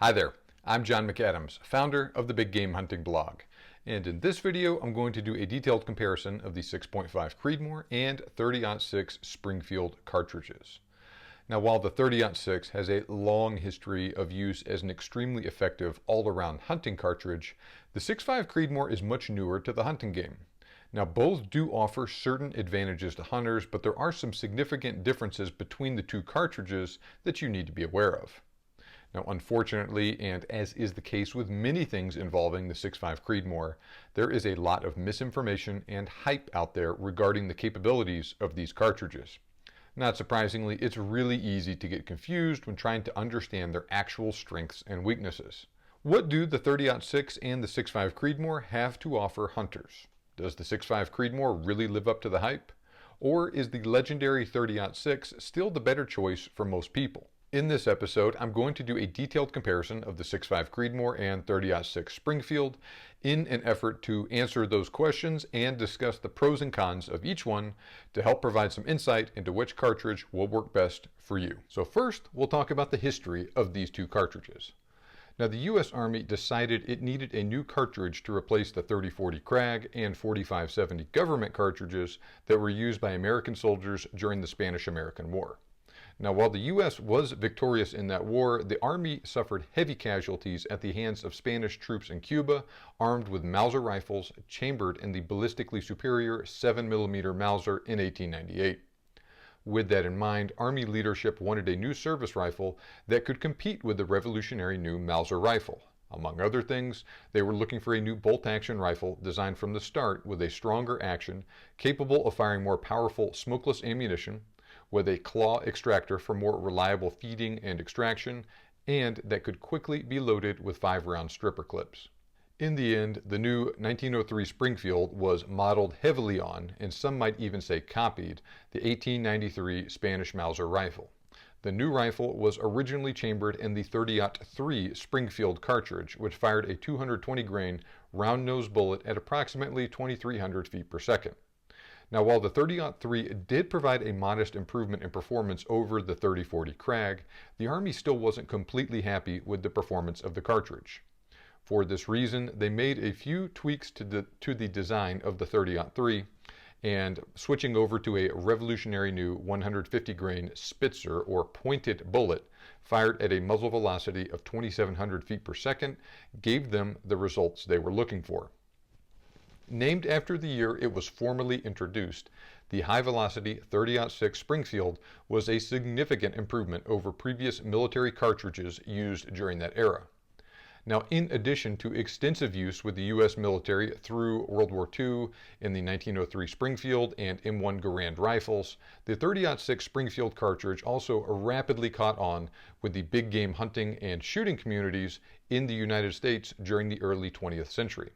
Hi there, I'm John McAdams, founder of the Big Game Hunting blog. And in this video, I'm going to do a detailed comparison of the 6.5 Creedmoor and 30-06 Springfield cartridges. Now, while the 30-06 has a long history of use as an extremely effective all-around hunting cartridge, the 6.5 Creedmoor is much newer to the hunting game. Now, both do offer certain advantages to hunters, but there are some significant differences between the two cartridges that you need to be aware of. Now, unfortunately, and as is the case with many things involving the 6.5 Creedmoor, there is a lot of misinformation and hype out there regarding the capabilities of these cartridges. Not surprisingly, it's really easy to get confused when trying to understand their actual strengths and weaknesses. What do the 30-06 and the 6.5 Creedmoor have to offer hunters? Does the 6.5 Creedmoor really live up to the hype? Or is the legendary 30-06 still the better choice for most people? In this episode, I'm going to do a detailed comparison of the 6.5 Creedmoor and 30-06 Springfield in an effort to answer those questions and discuss the pros and cons of each one to help provide some insight into which cartridge will work best for you. So first, we'll talk about the history of these two cartridges. Now, the U.S. Army decided it needed a new cartridge to replace the 30-40 Krag and 45-70 government cartridges that were used by American soldiers during the Spanish-American War. Now, while the U.S. was victorious in that war, the Army suffered heavy casualties at the hands of Spanish troops in Cuba, armed with Mauser rifles chambered in the ballistically superior 7mm Mauser in 1898. With that in mind, Army leadership wanted a new service rifle that could compete with the revolutionary new Mauser rifle. Among other things, they were looking for a new bolt-action rifle designed from the start with a stronger action, capable of firing more powerful smokeless ammunition, with a claw extractor for more reliable feeding and extraction, and that could quickly be loaded with 5-round stripper clips. In the end, the new 1903 Springfield was modeled heavily on, and some might even say copied, the 1893 Spanish Mauser rifle. The new rifle was originally chambered in the 30-03 Springfield cartridge, which fired a 220 grain round-nosed bullet at approximately 2,300 feet per second. Now, while the 30-03 did provide a modest improvement in performance over the 30-40 Krag, the Army still wasn't completely happy with the performance of the cartridge. For this reason, they made a few tweaks to the design of the 30-03, and switching over to a revolutionary new 150 grain Spitzer or pointed bullet fired at a muzzle velocity of 2,700 feet per second gave them the results they were looking for. Named after the year it was formally introduced, the high-velocity 30-06 Springfield was a significant improvement over previous military cartridges used during that era. Now, in addition to extensive use with the U.S. military through World War II in the 1903 Springfield and M1 Garand rifles, the 30-06 Springfield cartridge also rapidly caught on with the big game hunting and shooting communities in the United States during the early 20th century.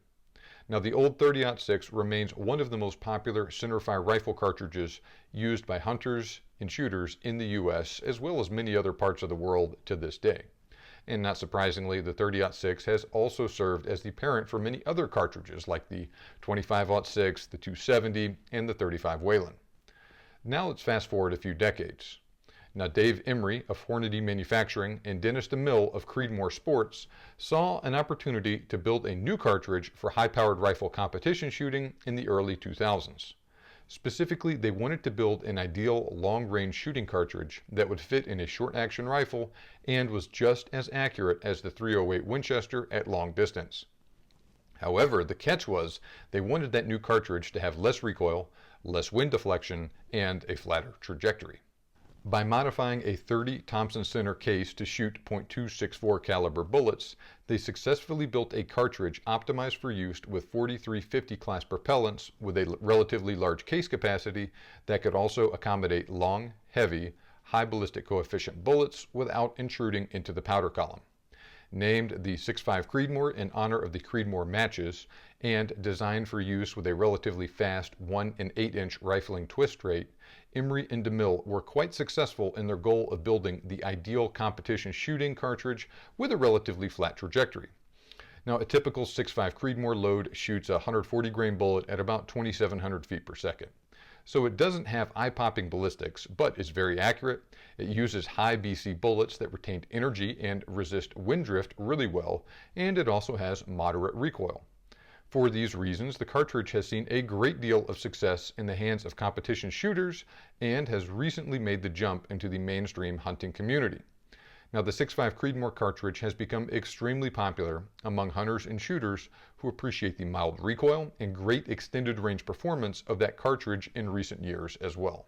Now, the old 30-06 remains one of the most popular centerfire rifle cartridges used by hunters and shooters in the U.S., as well as many other parts of the world to this day. And not surprisingly, the 30-06 has also served as the parent for many other cartridges like the 25-06, the 270, and the 35 Whelen. Now let's fast forward a few decades. Now, Dave Emery of Hornady Manufacturing and Dennis DeMille of Creedmoor Sports saw an opportunity to build a new cartridge for high-powered rifle competition shooting in the early 2000s. Specifically, they wanted to build an ideal long-range shooting cartridge that would fit in a short-action rifle and was just as accurate as the .308 Winchester at long distance. However, the catch was they wanted that new cartridge to have less recoil, less wind deflection, and a flatter trajectory. By modifying a 30 Thompson Center case to shoot .264 caliber bullets, they successfully built a cartridge optimized for use with 4350 class propellants with a relatively large case capacity that could also accommodate long, heavy, high ballistic coefficient bullets without intruding into the powder column. Named the 6.5 Creedmoor in honor of the Creedmoor matches, and designed for use with a relatively fast 1 8-inch rifling twist rate, Emery and DeMille were quite successful in their goal of building the ideal competition shooting cartridge with a relatively flat trajectory. Now, a typical 6.5 Creedmoor load shoots a 140 grain bullet at about 2,700 feet per second. So it doesn't have eye-popping ballistics, but is very accurate. It uses high BC bullets that retain energy and resist wind drift really well, and it also has moderate recoil. For these reasons, the cartridge has seen a great deal of success in the hands of competition shooters and has recently made the jump into the mainstream hunting community. Now, the 6.5 Creedmoor cartridge has become extremely popular among hunters and shooters who appreciate the mild recoil and great extended range performance of that cartridge in recent years as well.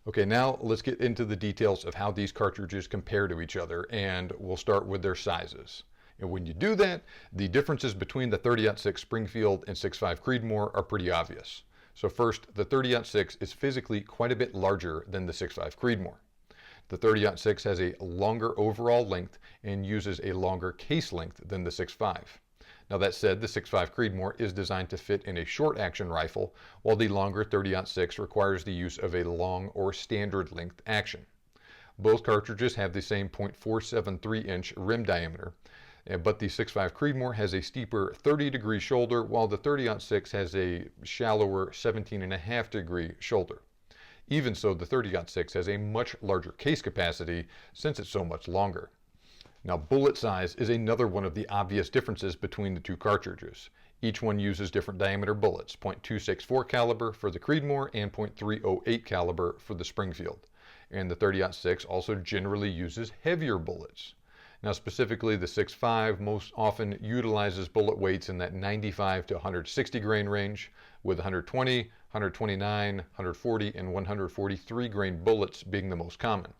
Okay, now let's get into the details of how these cartridges compare to each other, and we'll start with their sizes. And when you do that, the differences between the 30-06 Springfield and 6.5 Creedmoor are pretty obvious. So first, the 30-06 is physically quite a bit larger than the 6.5 Creedmoor. The 30-06 has a longer overall length and uses a longer case length than the 6.5. Now that said, the 6.5 Creedmoor is designed to fit in a short action rifle, while the longer 30-06 requires the use of a long or standard length action. Both cartridges have the same .473-inch rim diameter, but the 6.5 Creedmoor has a steeper 30-degree shoulder, while the 30-06 has a shallower 17.5-degree shoulder. Even so, the 30-06 has a much larger case capacity since it's so much longer. Now, bullet size is another one of the obvious differences between the two cartridges. Each one uses different diameter bullets, .264 caliber for the Creedmoor and .308 caliber for the Springfield. And the 30-06 also generally uses heavier bullets. Now, specifically, the 6.5 most often utilizes bullet weights in that 95 to 160 grain range, with 120, 129, 140, and 143 grain bullets being the most common.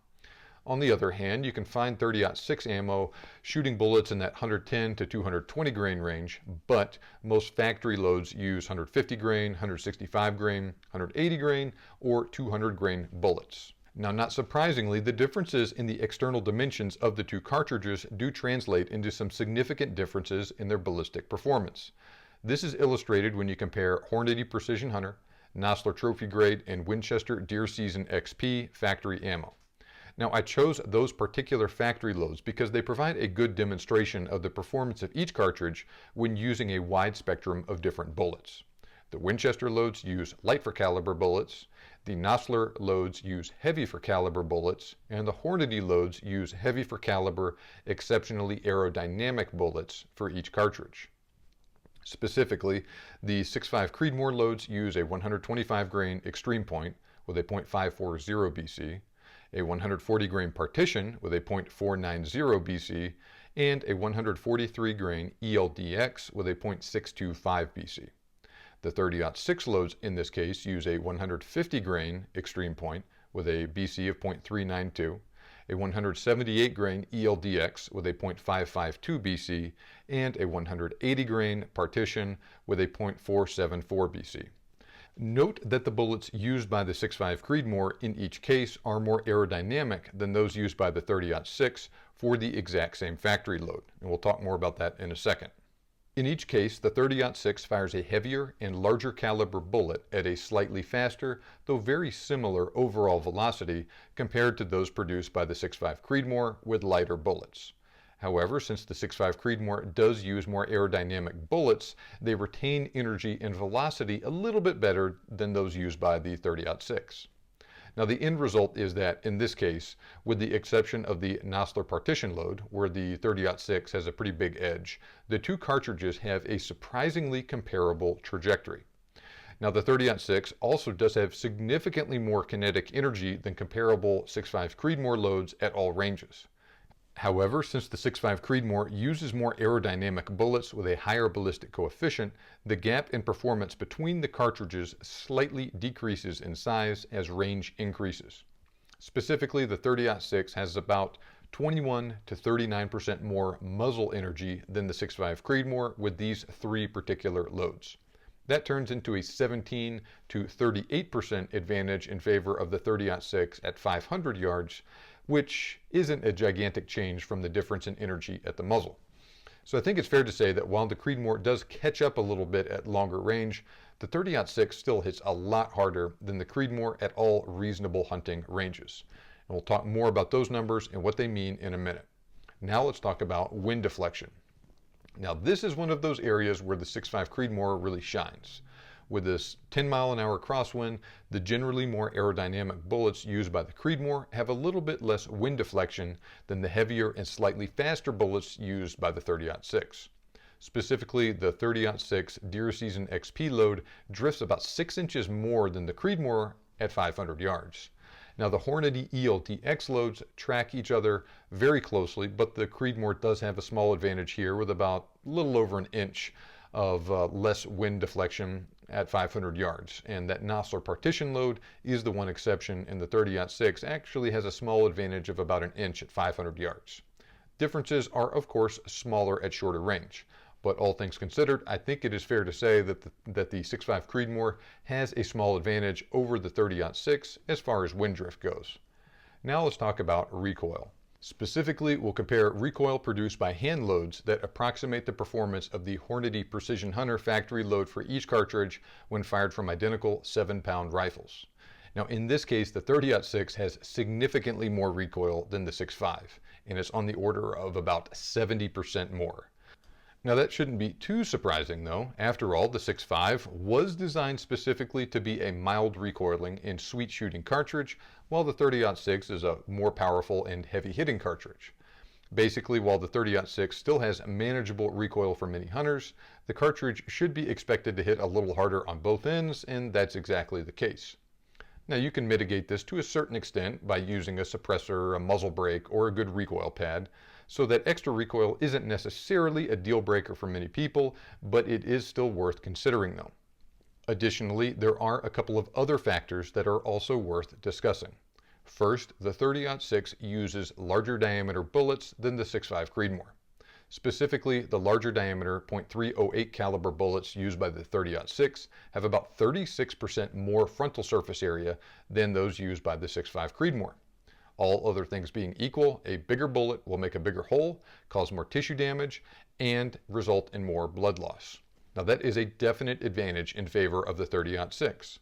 On the other hand, you can find 30-06 ammo shooting bullets in that 110 to 220 grain range, but most factory loads use 150 grain, 165 grain, 180 grain, or 200 grain bullets. Now, not surprisingly, the differences in the external dimensions of the two cartridges do translate into some significant differences in their ballistic performance. This is illustrated when you compare Hornady Precision Hunter, Nosler Trophy Grade, and Winchester Deer Season XP factory ammo. Now, I chose those particular factory loads because they provide a good demonstration of the performance of each cartridge when using a wide spectrum of different bullets. The Winchester loads use light for caliber bullets, the Nosler loads use heavy for caliber bullets, and the Hornady loads use heavy for caliber, exceptionally aerodynamic bullets for each cartridge. Specifically, the 6.5 Creedmoor loads use a 125 grain extreme point with a .540 BC, a 140 grain partition with a .490 BC, and a 143 grain ELDX with a .625 BC. The 30-06 loads in this case use a 150 grain extreme point with a BC of .392, a 178 grain ELDX with a .552 BC, and a 180 grain partition with a .474 BC. Note that the bullets used by the 6.5 Creedmoor in each case are more aerodynamic than those used by the 30-06 for the exact same factory load, and we'll talk more about that in a second. In each case, the 30-06 fires a heavier and larger caliber bullet at a slightly faster, though very similar overall velocity compared to those produced by the 6.5 Creedmoor with lighter bullets. However, since the 6.5 Creedmoor does use more aerodynamic bullets, they retain energy and velocity a little bit better than those used by the 30-06. Now, the end result is that, in this case, with the exception of the Nosler partition load, where the 30-06 has a pretty big edge, the two cartridges have a surprisingly comparable trajectory. Now, the 30-06 also does have significantly more kinetic energy than comparable 6.5 Creedmoor loads at all ranges. However, since the 6.5 Creedmoor uses more aerodynamic bullets with a higher ballistic coefficient, the gap in performance between the cartridges slightly decreases in size as range increases. Specifically, the 30-06 has about 21 to 39% more muzzle energy than the 6.5 Creedmoor with these three particular loads. That turns into a 17 to 38% advantage in favor of the 30-06 at 500 yards, which isn't a gigantic change from the difference in energy at the muzzle. So I think it's fair to say that while the Creedmoor does catch up a little bit at longer range, the 30-06 still hits a lot harder than the Creedmoor at all reasonable hunting ranges. And we'll talk more about those numbers and what they mean in a minute. Now let's talk about wind deflection. Now, this is one of those areas where the 6.5 Creedmoor really shines. With this 10-mile-an-hour crosswind, the generally more aerodynamic bullets used by the Creedmoor have a little bit less wind deflection than the heavier and slightly faster bullets used by the 30-06. Specifically, the 30-06 Deer Season XP load drifts about 6 inches more than the Creedmoor at 500 yards. Now, the Hornady ELTX loads track each other very closely, but the Creedmoor does have a small advantage here with about a little over an inch of less wind deflection at 500 yards. And that Nosler partition load is the one exception, and the 30-06 actually has a small advantage of about an inch at 500 yards. Differences are, of course, smaller at shorter range. But all things considered, I think it is fair to say that the 6.5 Creedmoor has a small advantage over the 30-06 as far as wind drift goes. Now let's talk about recoil. Specifically, we'll compare recoil produced by hand loads that approximate the performance of the Hornady Precision Hunter factory load for each cartridge when fired from identical 7-pound rifles. Now, in this case, the 30-06 has significantly more recoil than the 6.5, and it's on the order of about 70% more. Now, that shouldn't be too surprising though. After all, the 6.5 was designed specifically to be a mild recoiling and sweet shooting cartridge, while the 30-06 is a more powerful and heavy hitting cartridge. Basically, while the 30-06 still has manageable recoil for many hunters, the cartridge should be expected to hit a little harder on both ends, and that's exactly the case. Now, you can mitigate this to a certain extent by using a suppressor, a muzzle brake, or a good recoil pad, so that extra recoil isn't necessarily a deal breaker for many people, but it is still worth considering though. Additionally, there are a couple of other factors that are also worth discussing. First, the 30-06 uses larger diameter bullets than the 6.5 Creedmoor. Specifically, the larger diameter .308 caliber bullets used by the 30-06 have about 36% more frontal surface area than those used by the 6.5 Creedmoor. All other things being equal, a bigger bullet will make a bigger hole, cause more tissue damage, and result in more blood loss. Now, that is a definite advantage in favor of the 30-06,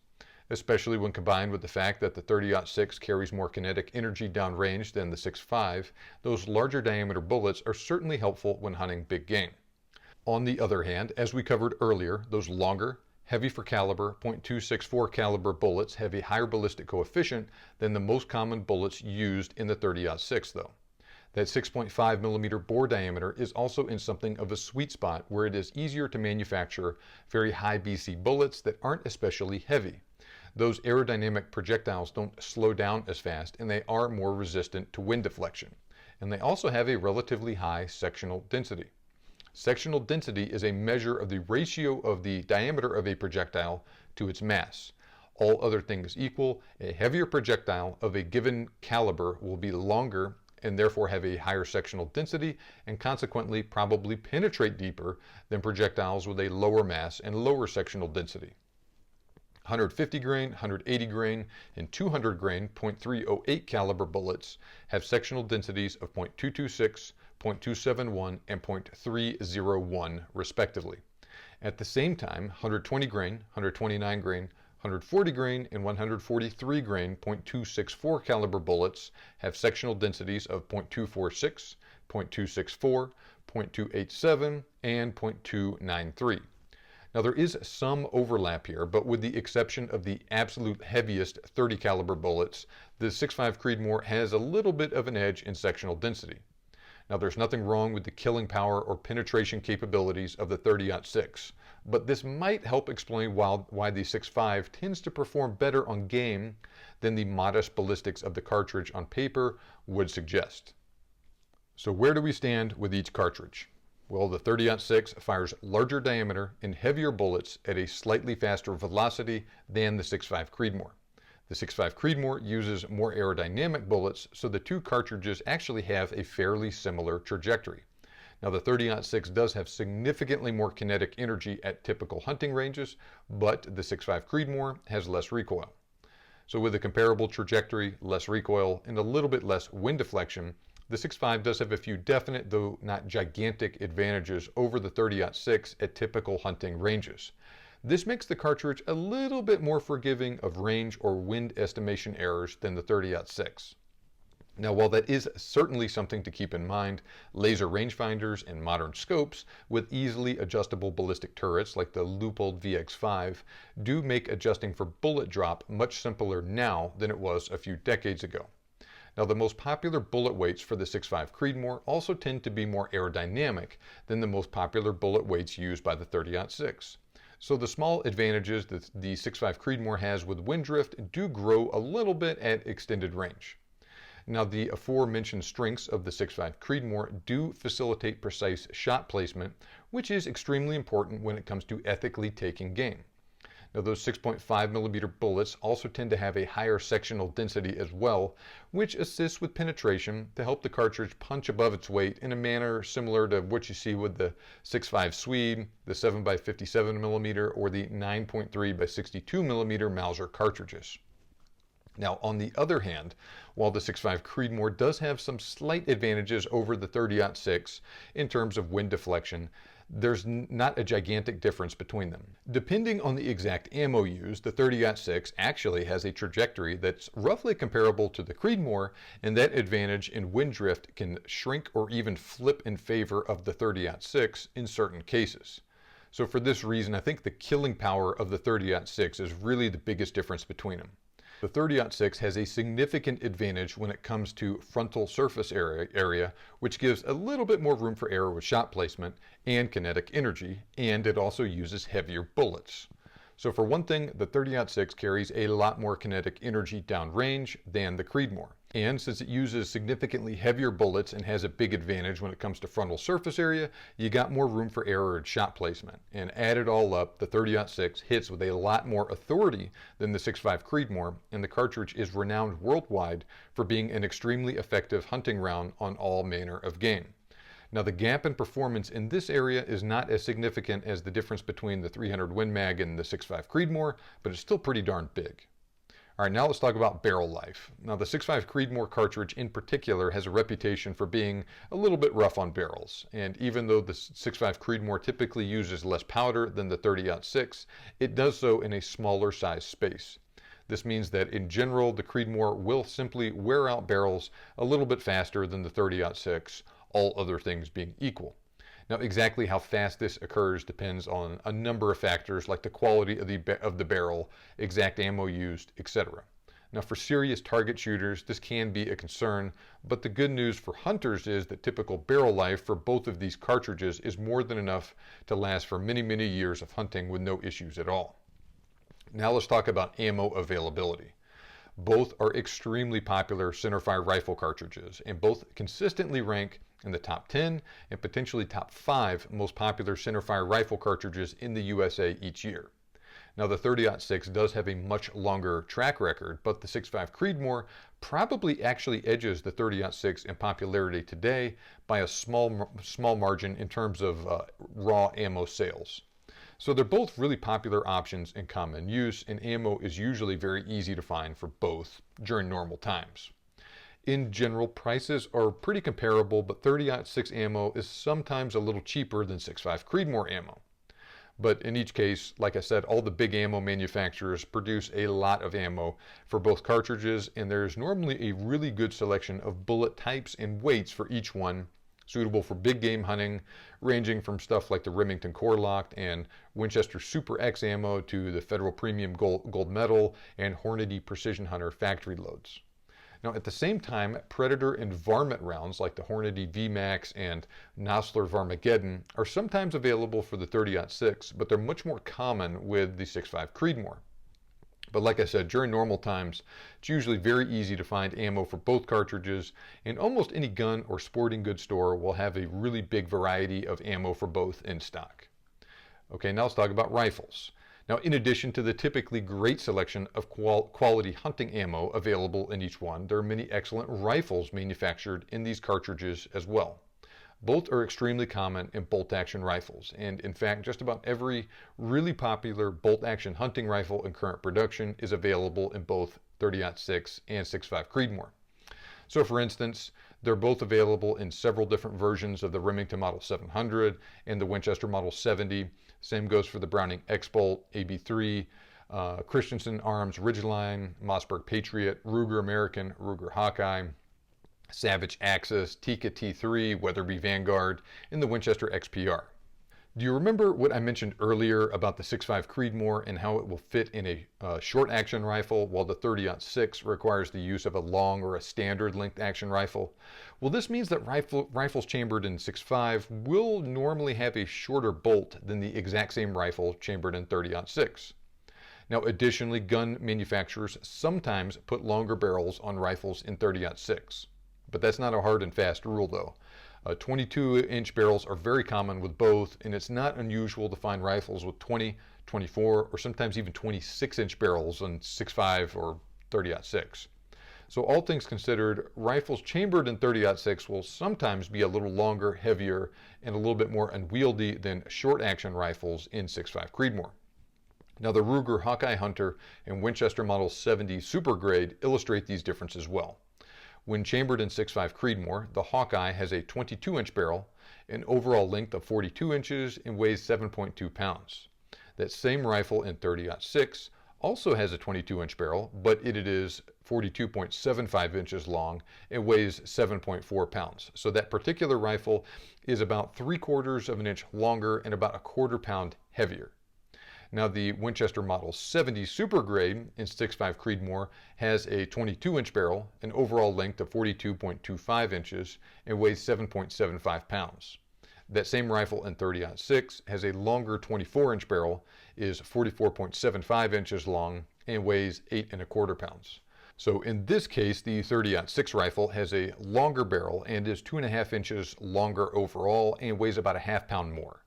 especially when combined with the fact that the 30-06 carries more kinetic energy downrange than the 6.5. Those larger diameter bullets are certainly helpful when hunting big game. On the other hand, as we covered earlier, those longer, heavy for caliber .264 caliber bullets have a higher ballistic coefficient than the most common bullets used in the 30-06 though. That 6.5 millimeter bore diameter is also in something of a sweet spot where it is easier to manufacture very high BC bullets that aren't especially heavy. Those aerodynamic projectiles don't slow down as fast, and they are more resistant to wind deflection. And they also have a relatively high sectional density. Sectional density is a measure of the ratio of the diameter of a projectile to its mass. All other things equal, a heavier projectile of a given caliber will be longer and therefore have a higher sectional density and consequently probably penetrate deeper than projectiles with a lower mass and lower sectional density. 150 grain, 180 grain, and 200 grain .308 caliber bullets have sectional densities of .226, .271, and .301 respectively. At the same time, 120 grain, 129 grain, 140 grain, and 143 grain .264 caliber bullets have sectional densities of .246, .264, .287, and .293. Now, there is some overlap here, but with the exception of the absolute heaviest 30 caliber bullets, the 6.5 Creedmoor has a little bit of an edge in sectional density. Now, there's nothing wrong with the killing power or penetration capabilities of the 30-06, but this might help explain why the 6.5 tends to perform better on game than the modest ballistics of the cartridge on paper would suggest. So where do we stand with each cartridge? Well, the 30-06 fires larger diameter and heavier bullets at a slightly faster velocity than the 6.5 Creedmoor. The 6.5 Creedmoor uses more aerodynamic bullets, so the two cartridges actually have a fairly similar trajectory. Now, the 30-06 does have significantly more kinetic energy at typical hunting ranges, but the 6.5 Creedmoor has less recoil. So with a comparable trajectory, less recoil, and a little bit less wind deflection, the 6.5 does have a few definite, though not gigantic, advantages over the 30-06 at typical hunting ranges. This makes the cartridge a little bit more forgiving of range or wind estimation errors than the 30-06. Now, while that is certainly something to keep in mind, laser rangefinders and modern scopes with easily adjustable ballistic turrets like the Leupold VX5 do make adjusting for bullet drop much simpler now than it was a few decades ago. Now, the most popular bullet weights for the 6.5 Creedmoor also tend to be more aerodynamic than the most popular bullet weights used by the 30-06. So the small advantages that the 6.5 Creedmoor has with wind drift do grow a little bit at extended range. Now, the aforementioned strengths of the 6.5 Creedmoor do facilitate precise shot placement, which is extremely important when it comes to ethically taking game. Now, those 6.5mm bullets also tend to have a higher sectional density as well, which assists with penetration to help the cartridge punch above its weight in a manner similar to what you see with the 6.5 Swede, the 7x57mm, or the 9.3x62mm Mauser cartridges. Now, on the other hand, while the 6.5 Creedmoor does have some slight advantages over the 30-06 in terms of wind deflection, there's not a gigantic difference between them. Depending on the exact ammo used, the 30-06 actually has a trajectory that's roughly comparable to the Creedmoor, and that advantage in wind drift can shrink or even flip in favor of the 30-06 in certain cases. So for this reason, I think the killing power of the 30-06 is really the biggest difference between them. The 30-06 has a significant advantage when it comes to frontal surface area, which gives a little bit more room for error with shot placement and kinetic energy, and it also uses heavier bullets. So for one thing, the 30-06 carries a lot more kinetic energy downrange than the Creedmoor. And since it uses significantly heavier bullets and has a big advantage when it comes to frontal surface area, you got more room for error in shot placement. And add it all up, the 30-06 hits with a lot more authority than the 6.5 Creedmoor, and the cartridge is renowned worldwide for being an extremely effective hunting round on all manner of game. Now, the gap in performance in this area is not as significant as the difference between the 300 Win Mag and the 6.5 Creedmoor, but it's still pretty darn big. All right, now let's talk about barrel life. Now, the 6.5 Creedmoor cartridge in particular has a reputation for being a little bit rough on barrels. And even though the 6.5 Creedmoor typically uses less powder than the 30-06, it does so in a smaller size space. This means that in general, the Creedmoor will simply wear out barrels a little bit faster than the 30-06, all other things being equal. Now, exactly how fast this occurs depends on a number of factors like the quality of the barrel, exact ammo used, etc. Now, for serious target shooters, this can be a concern, but the good news for hunters is that typical barrel life for both of these cartridges is more than enough to last for many, many years of hunting with no issues at all. Now let's talk about ammo availability. Both are extremely popular centerfire rifle cartridges, and both consistently rank in the top 10 and potentially top 5 most popular centerfire rifle cartridges in the USA each year. Now, the 30-06 does have a much longer track record, but the 6.5 Creedmoor probably actually edges the 30-06 in popularity today by a small margin in terms of raw ammo sales. So they're both really popular options in common use, and ammo is usually very easy to find for both during normal times. In general, prices are pretty comparable, but 30-06 ammo is sometimes a little cheaper than 6.5 Creedmoor ammo. But in each case, like I said, all the big ammo manufacturers produce a lot of ammo for both cartridges, and there's normally a really good selection of bullet types and weights for each one, suitable for big game hunting, ranging from stuff like the Remington Core Locked and Winchester Super X ammo to the Federal Premium Gold Medal and Hornady Precision Hunter factory loads. Now, at the same time, Predator and Varmint rounds like the Hornady VMAX and Nosler Varmageddon are sometimes available for the 30-06, but they're much more common with the 6.5 Creedmoor. But like I said, during normal times, it's usually very easy to find ammo for both cartridges, and almost any gun or sporting goods store will have a really big variety of ammo for both in stock. Okay, now let's talk about rifles. Now, in addition to the typically great selection of quality hunting ammo available in each one, there are many excellent rifles manufactured in these cartridges as well. Both are extremely common in bolt-action rifles, and in fact, just about every really popular bolt-action hunting rifle in current production is available in both 30-06 and 6.5 Creedmoor. So for instance, they're both available in several different versions of the Remington Model 700 and the Winchester Model 70. Same goes for the Browning X-Bolt, AB3, Christensen Arms Ridgeline, Mossberg Patriot, Ruger American, Ruger Hawkeye, Savage Axis, Tikka T3, Weatherby Vanguard, and the Winchester XPR. Do you remember what I mentioned earlier about the 6.5 Creedmoor and how it will fit in a short action rifle while the 30-06 requires the use of a long or a standard length action rifle? Well, this means that rifles chambered in 6.5 will normally have a shorter bolt than the exact same rifle chambered in 30-06. Now, additionally, gun manufacturers sometimes put longer barrels on rifles in 30-06. But that's not a hard and fast rule though. 22-inch barrels are very common with both, and it's not unusual to find rifles with 20, 24, or sometimes even 26-inch barrels on 6.5 or 30-06. So all things considered, rifles chambered in 30-06 will sometimes be a little longer, heavier, and a little bit more unwieldy than short-action rifles in 6.5 Creedmoor. Now the Ruger Hawkeye Hunter and Winchester Model 70 Super Grade illustrate these differences well. When chambered in 6.5 Creedmoor, the Hawkeye has a 22-inch barrel, an overall length of 42 inches, and weighs 7.2 pounds. That same rifle in 30-06 also has a 22-inch barrel, but it is 42.75 inches long and weighs 7.4 pounds. So that particular rifle is about 3/4 of an inch longer and about 1/4 pound heavier. Now the Winchester Model 70 Super Grade in 6.5 Creedmoor has a 22-inch barrel, an overall length of 42.25 inches, and weighs 7.75 pounds. That same rifle in 30-06 has a longer 24-inch barrel, is 44.75 inches long, and weighs 8.25 pounds. So in this case, the 30-06 rifle has a longer barrel and is 2.5 inches longer overall and weighs about 1/2 pound more.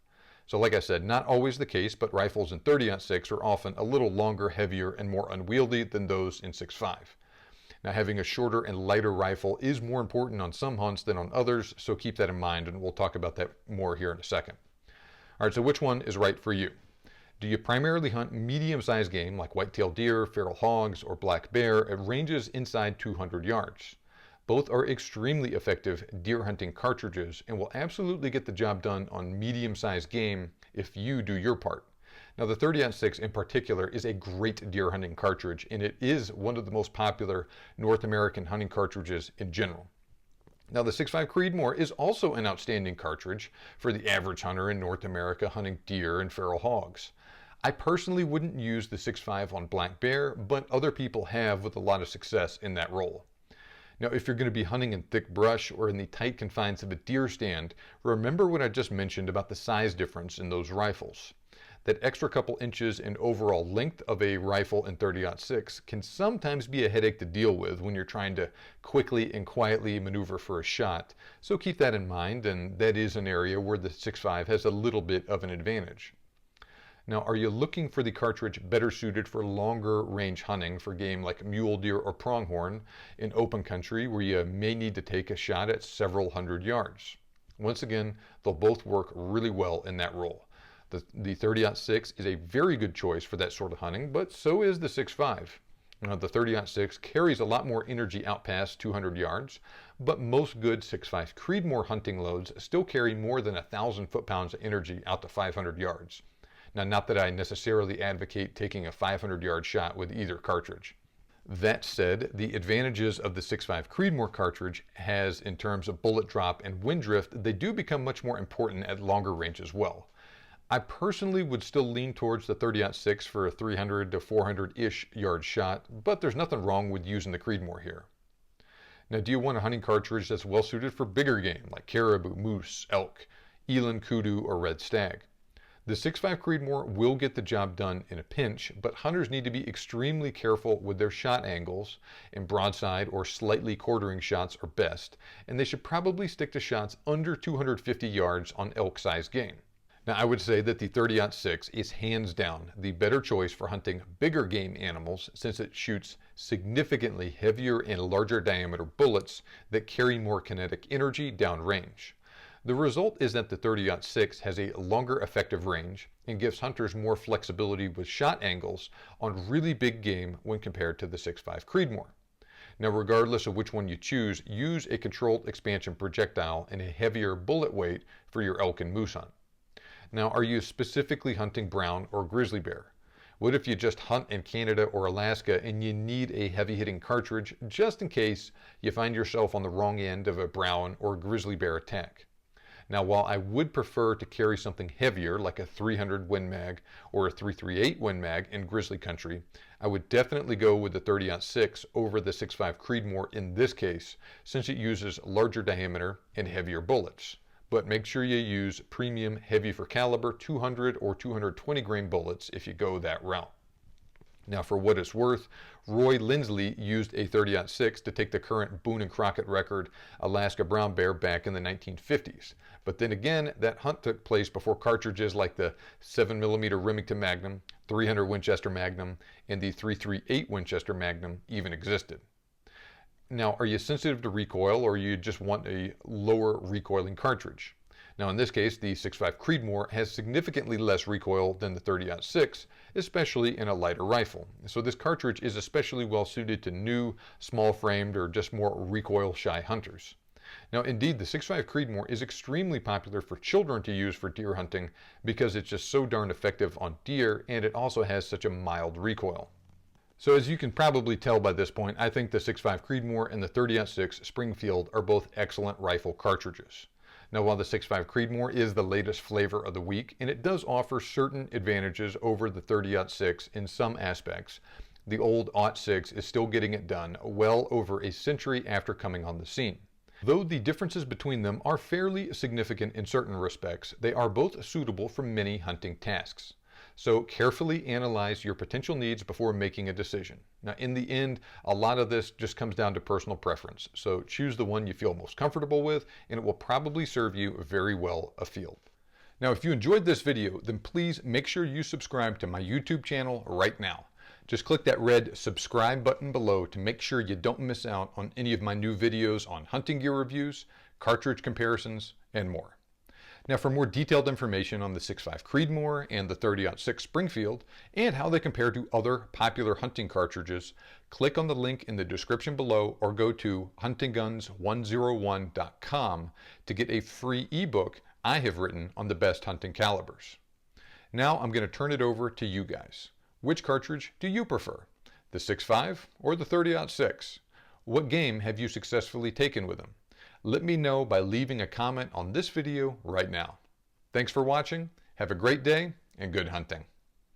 So like I said, not always the case, but rifles in 30-06 are often a little longer, heavier, and more unwieldy than those in 6.5. Now having a shorter and lighter rifle is more important on some hunts than on others, so keep that in mind, and we'll talk about that more here in a second. All right, so which one is right for you? Do you primarily hunt medium-sized game like white-tailed deer, feral hogs, or black bear at ranges inside 200 yards? Both are extremely effective deer hunting cartridges and will absolutely get the job done on medium-sized game if you do your part. Now the 30-06 in particular is a great deer hunting cartridge, and it is one of the most popular North American hunting cartridges in general. Now the 6.5 Creedmoor is also an outstanding cartridge for the average hunter in North America hunting deer and feral hogs. I personally wouldn't use the 6.5 on black bear, but other people have with a lot of success in that role. Now, if you're going to be hunting in thick brush or in the tight confines of a deer stand, remember what I just mentioned about the size difference in those rifles. That extra couple inches in overall length of a rifle in 30-06 can sometimes be a headache to deal with when you're trying to quickly and quietly maneuver for a shot. So keep that in mind, and that is an area where the 6.5 has a little bit of an advantage. Now, are you looking for the cartridge better suited for longer range hunting for game like mule deer or pronghorn in open country where you may need to take a shot at several hundred yards? Once again, they'll both work really well in that role. The 30-06 is a very good choice for that sort of hunting, but so is the 6.5. Now, the 30-06 carries a lot more energy out past 200 yards, but most good 6.5 Creedmoor hunting loads still carry more than 1,000 foot-pounds of energy out to 500 yards. Now, not that I necessarily advocate taking a 500-yard shot with either cartridge. That said, the advantages of the 6.5 Creedmoor cartridge has in terms of bullet drop and wind drift, they do become much more important at longer range as well. I personally would still lean towards the 30-06 for a 300 to 400-ish yard shot, but there's nothing wrong with using the Creedmoor here. Now, do you want a hunting cartridge that's well suited for bigger game like caribou, moose, elk, eland, kudu, or red stag? The 6.5 Creedmoor will get the job done in a pinch, but hunters need to be extremely careful with their shot angles, and broadside or slightly quartering shots are best, and they should probably stick to shots under 250 yards on elk-sized game. Now, I would say that the 30-06 is hands down the better choice for hunting bigger game animals since it shoots significantly heavier and larger diameter bullets that carry more kinetic energy downrange. The result is that the 30-06 has a longer effective range and gives hunters more flexibility with shot angles on really big game when compared to the 6.5 Creedmoor. Now, regardless of which one you choose, use a controlled expansion projectile and a heavier bullet weight for your elk and moose hunt. Now, are you specifically hunting brown or grizzly bear? What if you just hunt in Canada or Alaska and you need a heavy-hitting cartridge just in case you find yourself on the wrong end of a brown or grizzly bear attack? Now, while I would prefer to carry something heavier like a 300 Win Mag or a 338 Win Mag in grizzly country, I would definitely go with the 30-06 over the 6.5 Creedmoor in this case, since it uses larger diameter and heavier bullets. But make sure you use premium heavy for caliber 200 or 220 grain bullets if you go that route. Now, for what it's worth, Roy Lindsley used a 30-06 to take the current Boone and Crockett record Alaska brown bear back in the 1950s. But then again, that hunt took place before cartridges like the 7mm Remington Magnum, 300 Winchester Magnum, and the 338 Winchester Magnum even existed. Now, are you sensitive to recoil, or you just want a lower recoiling cartridge? Now, in this case, the 6.5 Creedmoor has significantly less recoil than the 30-06, especially in a lighter rifle. So this cartridge is especially well suited to new, small-framed, or just more recoil-shy hunters. Now, indeed, the 6.5 Creedmoor is extremely popular for children to use for deer hunting because it's just so darn effective on deer, and it also has such a mild recoil. So as you can probably tell by this point, I think the 6.5 Creedmoor and the 30-06 Springfield are both excellent rifle cartridges. Now, while the 6.5 Creedmoor is the latest flavor of the week, and it does offer certain advantages over the 30-06 in some aspects, the old .6 is still getting it done well over a century after coming on the scene. Though the differences between them are fairly significant in certain respects, they are both suitable for many hunting tasks. So carefully analyze your potential needs before making a decision. Now, in the end, a lot of this just comes down to personal preference. So choose the one you feel most comfortable with, and it will probably serve you very well afield. Now, if you enjoyed this video, then please make sure you subscribe to my YouTube channel right now. Just click that red subscribe button below to make sure you don't miss out on any of my new videos on hunting gear reviews, cartridge comparisons, and more. Now, for more detailed information on the 6.5 Creedmoor and the 30-06 Springfield and how they compare to other popular hunting cartridges, click on the link in the description below or go to huntingguns101.com to get a free ebook I have written on the best hunting calibers. Now I'm going to turn it over to you guys. Which cartridge do you prefer? The 6.5 or the 30-06? What game have you successfully taken with them? Let me know by leaving a comment on this video right now. Thanks for watching, have a great day, and good hunting.